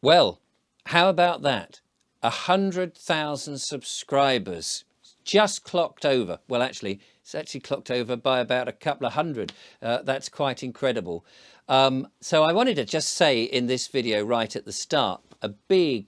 Well, how about that? 100,000 subscribers just clocked over. Well, actually, it's actually clocked over by about a couple of hundred. That's quite incredible. So I wanted to just say in this video right at the start, a big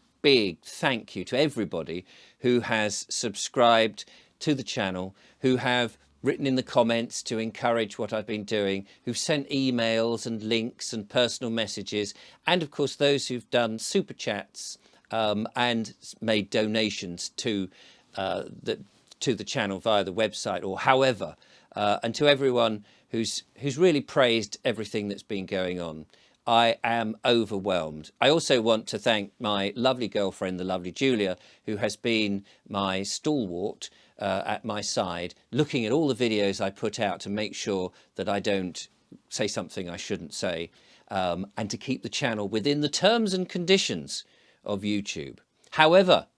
thank you to everybody who has subscribed to the channel, who have written in the comments to encourage what I've been doing, who've sent emails and links and personal messages, and of course those who've done super chats and made donations to the channel via the website or however, and to everyone who's really praised everything that's been going on. I am overwhelmed. I also want to thank my lovely girlfriend, the lovely Julia, who has been my stalwart at my side, looking at all the videos I put out to make sure that I don't say something I shouldn't say, and to keep the channel within the terms and conditions of YouTube. However,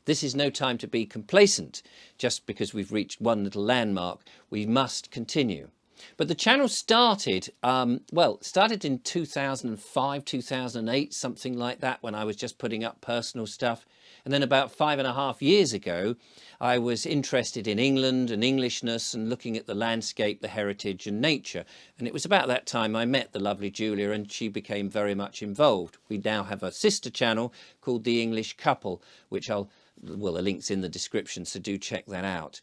this is no time to be complacent. Just because we've reached one little landmark, we must continue. But the channel started, started in 2005, 2008, something like that, when I was just putting up personal stuff. And then about 5.5 years ago, I was interested in England and Englishness and looking at the landscape, the heritage and nature. And it was about that time I met the lovely Julia and she became very much involved. We now have a sister channel called The English Couple, which the link's in the description, so do check that out.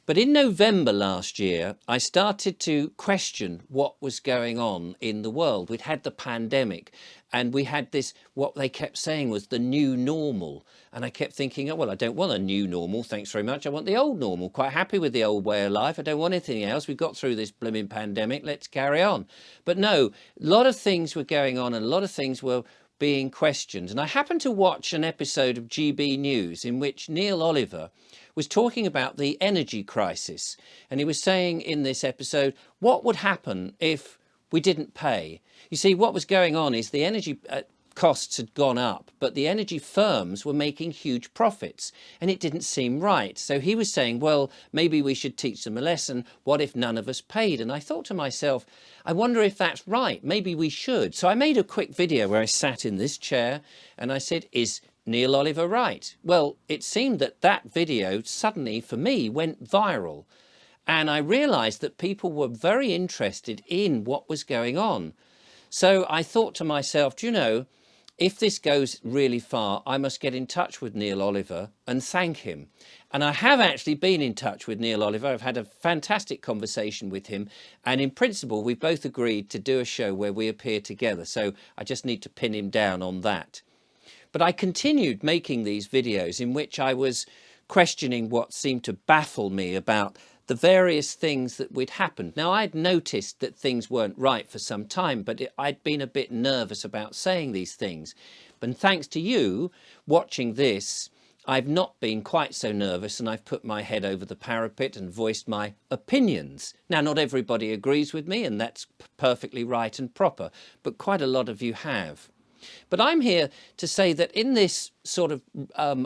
But in November last year, I started to question what was going on in the world. We'd had the pandemic and we had this, what they kept saying was the new normal. And I kept thinking, oh, well, I don't want a new normal, thanks very much. I want the old normal, quite happy with the old way of life. I don't want anything else. We've got through this blooming pandemic, let's carry on. But no, a lot of things were going on and a lot of things were being questioned. And I happened to watch an episode of GB News in which Neil Oliver was talking about the energy crisis. And he was saying in this episode, what would happen if we didn't pay? You see, what was going on is the energy costs had gone up, but the energy firms were making huge profits and it didn't seem right. So he was saying, well, maybe we should teach them a lesson. What if none of us paid? And I thought to myself, I wonder if that's right. Maybe we should. So I made a quick video where I sat in this chair and I said, is Neil Oliver right? Well, it seemed that that video suddenly for me went viral and I realized that people were very interested in what was going on. So I thought to myself, do you know, if this goes really far, I must get in touch with Neil Oliver and thank him. And I have actually been in touch with Neil Oliver. I've had a fantastic conversation with him. And in principle, we've both agreed to do a show where we appear together. So I just need to pin him down on that. But I continued making these videos in which I was questioning what seemed to baffle me about the various things that would happened. Now, I'd noticed that things weren't right for some time, but I'd been a bit nervous about saying these things. But thanks to you watching this, I've not been quite so nervous and I've put my head over the parapet and voiced my opinions. Now, not everybody agrees with me, and that's perfectly right and proper, but quite a lot of you have. But I'm here to say that in this sort of,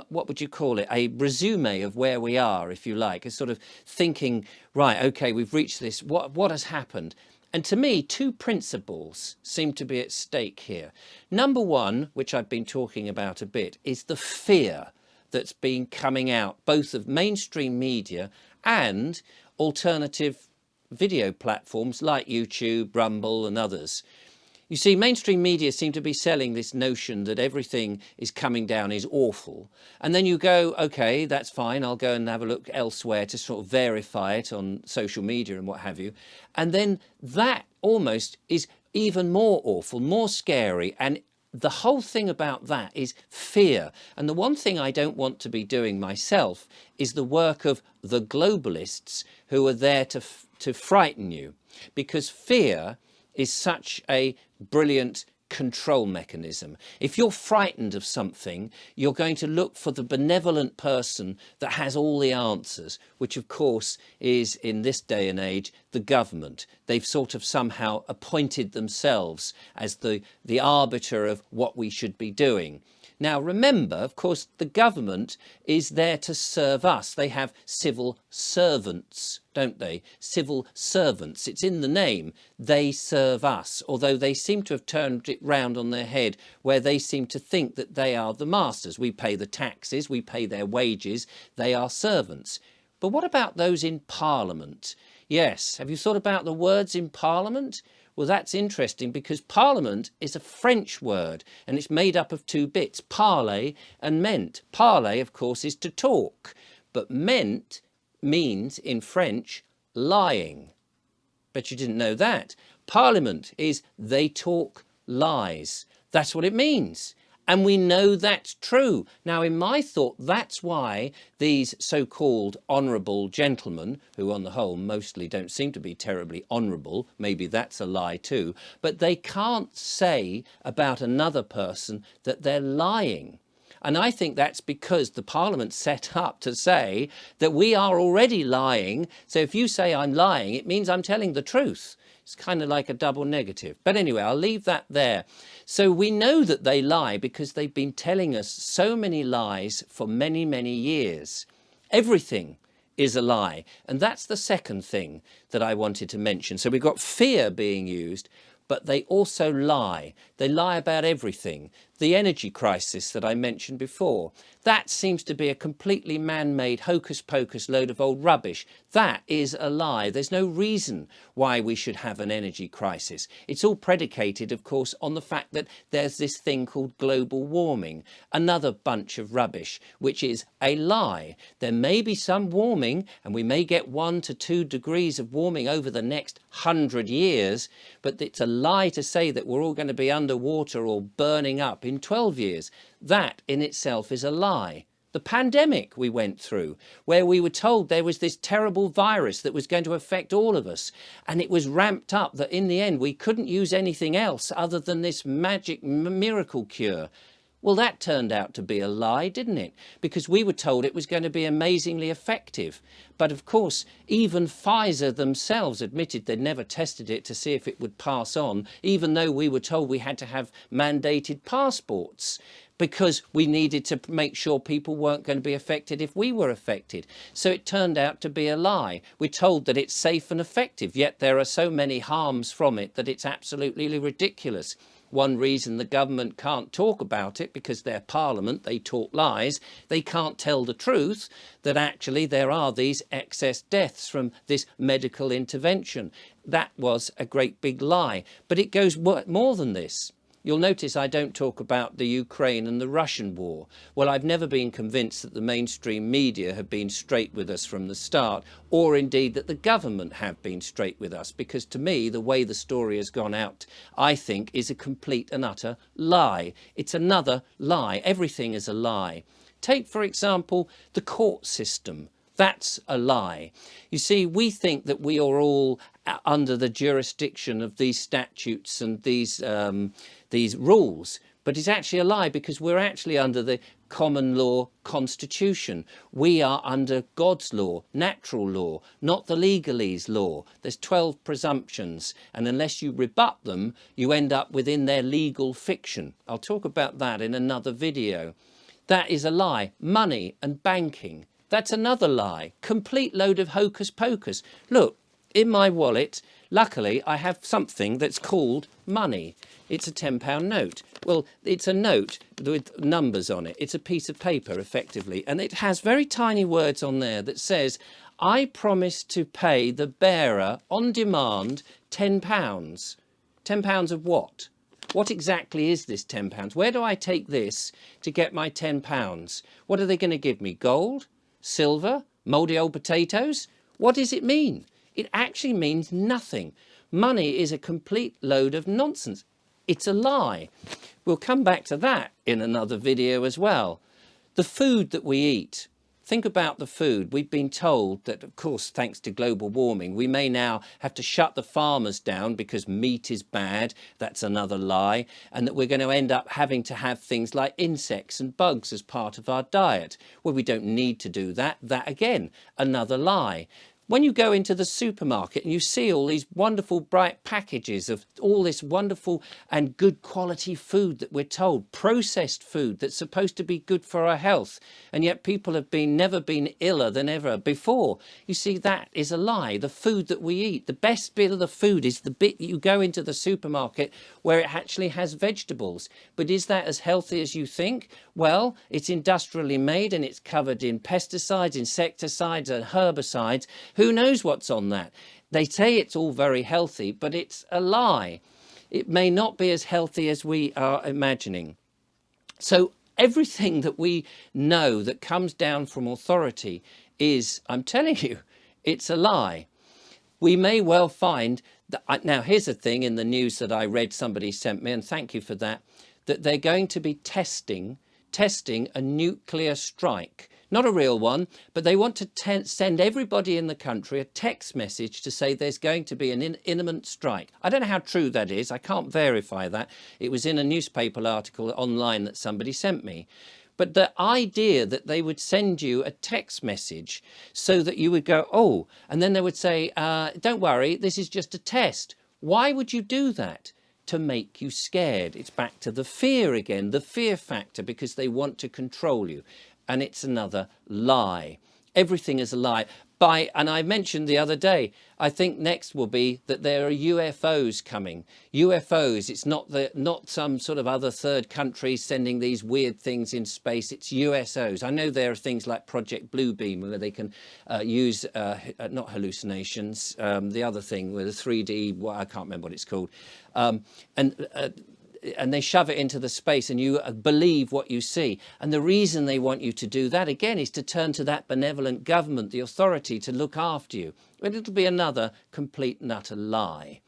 what would you call it, a resume of where we are, if you like, a sort of thinking, right, okay, we've reached this, what has happened? And to me, two principles seem to be at stake here. Number one, which I've been talking about a bit, is the fear that's been coming out, both of mainstream media and alternative video platforms like YouTube, Rumble and others. You see, mainstream media seem to be selling this notion that everything is coming down is awful. And then you go, okay, that's fine. I'll go and have a look elsewhere to sort of verify it on social media and what have you. And then that almost is even more awful, more scary. And the whole thing about that is fear. And the one thing I don't want to be doing myself is the work of the globalists who are there to frighten you, because fear is such a brilliant control mechanism. If you're frightened of something, you're going to look for the benevolent person that has all the answers, which of course is, in this day and age, the government. They've sort of somehow appointed themselves as the arbiter of what we should be doing. Now, remember, of course, the government is there to serve us. They have civil servants, don't they? Civil servants. It's in the name. They serve us, although they seem to have turned it round on their head, where they seem to think that they are the masters. We pay the taxes, we pay their wages, they are servants. But what about those in Parliament? Yes, have you thought about the words in Parliament? Well, that's interesting because Parliament is a French word and it's made up of two bits, parler and ment. Parler, of course, is to talk, but ment means in French lying. Bet you didn't know that. Parliament is they talk lies. That's what it means. And we know that's true. Now, in my thought, that's why these so-called honourable gentlemen, who on the whole mostly don't seem to be terribly honourable, maybe that's a lie too, but they can't say about another person that they're lying. And I think that's because the Parliament's set up to say that we are already lying. So if you say I'm lying, it means I'm telling the truth. It's kind of like a double negative. But anyway, I'll leave that there. So we know that they lie because they've been telling us so many lies for many, many years. Everything is a lie. And that's the second thing that I wanted to mention. So we've got fear being used, but they also lie. They lie about everything. The energy crisis that I mentioned before, that seems to be a completely man-made hocus-pocus load of old rubbish. That is a lie. There's no reason why we should have an energy crisis. It's all predicated, of course, on the fact that there's this thing called global warming, another bunch of rubbish, which is a lie. There may be some warming, and we may get 1 to 2 degrees of warming over the next 100 years, but it's a lie to say that we're all going to be underwater or burning up in 12 years. That in itself is a lie. The pandemic we went through, where we were told there was this terrible virus that was going to affect all of us, and it was ramped up that in the end we couldn't use anything else other than this magic miracle cure. Well, that turned out to be a lie, didn't it? Because we were told it was going to be amazingly effective. But of course, even Pfizer themselves admitted they'd never tested it to see if it would pass on, even though we were told we had to have mandated passports, because we needed to make sure people weren't going to be affected if we were affected. So it turned out to be a lie. We're told that it's safe and effective, yet there are so many harms from it that it's absolutely ridiculous. One reason the government can't talk about it, because their parliament, they talk lies, they can't tell the truth that actually there are these excess deaths from this medical intervention. That was a great big lie. But it goes more than this. You'll notice I don't talk about the Ukraine and the Russian war. Well, I've never been convinced that the mainstream media have been straight with us from the start, or indeed that the government have been straight with us, because to me, the way the story has gone out, I think, is a complete and utter lie. It's another lie. Everything is a lie. Take, for example, the court system. That's a lie. You see, we think that we are all under the jurisdiction of these statutes and these rules, but it's actually a lie, because we're actually under the common law constitution. We are under God's law, natural law, not the legalese law. There's 12 presumptions, and unless you rebut them, you end up within their legal fiction. I'll talk about that in another video. That is a lie. Money and banking. That's another lie. Complete load of hocus pocus. Look, in my wallet, luckily, I have something that's called money. It's a £10 note. Well, it's a note with numbers on it. It's a piece of paper, effectively. And it has very tiny words on there that says, I promise to pay the bearer on demand £10. £10 of what? What exactly is this £10? Where do I take this to get my £10? What are they going to give me? Gold? Silver? Mouldy old potatoes? What does it mean? It actually means nothing. Money is a complete load of nonsense. It's a lie. We'll come back to that in another video as well. The food that we eat. Think about the food. We've been told that, of course, thanks to global warming, we may now have to shut the farmers down because meat is bad. That's another lie. And that we're going to end up having to have things like insects and bugs as part of our diet. Well, we don't need to do that. That, again, another lie. When you go into the supermarket and you see all these wonderful bright packages of all this wonderful and good quality food that we're told, processed food that's supposed to be good for our health, and yet people have never been iller than ever before. You see, that is a lie. The food that we eat, the best bit of the food is the bit you go into the supermarket where it actually has vegetables. But is that as healthy as you think? Well, it's industrially made and it's covered in pesticides, insecticides and herbicides. Who knows what's on that? They say it's all very healthy, but it's a lie. It may not be as healthy as we are imagining. So everything that we know that comes down from authority is, I'm telling you, it's a lie. We may well find that, now here's the thing in the news that I read, somebody sent me, and thank you for that, that they're going to be testing a nuclear strike. Not a real one, but they want to send everybody in the country a text message to say there's going to be an imminent strike. I don't know how true that is. I can't verify that. It was in a newspaper article online that somebody sent me. But the idea that they would send you a text message so that you would go, oh, and then they would say, don't worry, this is just a test. Why would you do that? To make you scared. It's back to the fear again, the fear factor, because they want to control you. And it's another lie. Everything is a lie. And I mentioned the other day, I think next will be that there are UFOs coming. UFOs, it's not some sort of other third country sending these weird things in space. It's USOs. I know there are things like Project Bluebeam where they can use, not hallucinations, the other thing with a 3D, well, I can't remember what it's called. And they shove it into the space and you believe what you see. And the reason they want you to do that, again, is to turn to that benevolent government, the authority, to look after you. But it'll be another complete and utter lie.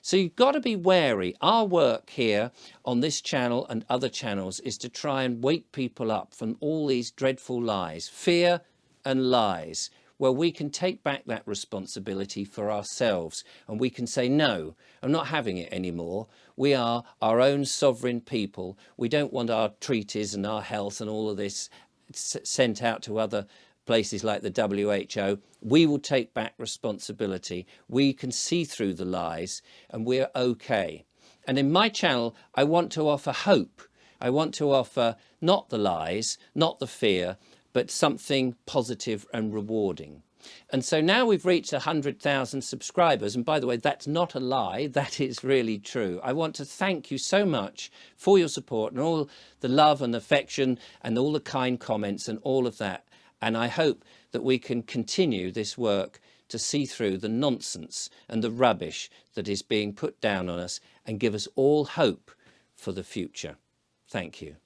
So you've got to be wary. Our work here on this channel and other channels is to try and wake people up from all these dreadful lies, fear and lies, where we can take back that responsibility for ourselves and we can say, no, I'm not having it anymore. We are our own sovereign people. We don't want our treaties and our health and all of this sent out to other places like the WHO. We will take back responsibility. We can see through the lies and we're okay. And in my channel, I want to offer hope. I want to offer not the lies, not the fear, but something positive and rewarding. And so now we've reached 100,000 subscribers. And by the way, that's not a lie. That is really true. I want to thank you so much for your support and all the love and affection and all the kind comments and all of that. And I hope that we can continue this work to see through the nonsense and the rubbish that is being put down on us and give us all hope for the future. Thank you.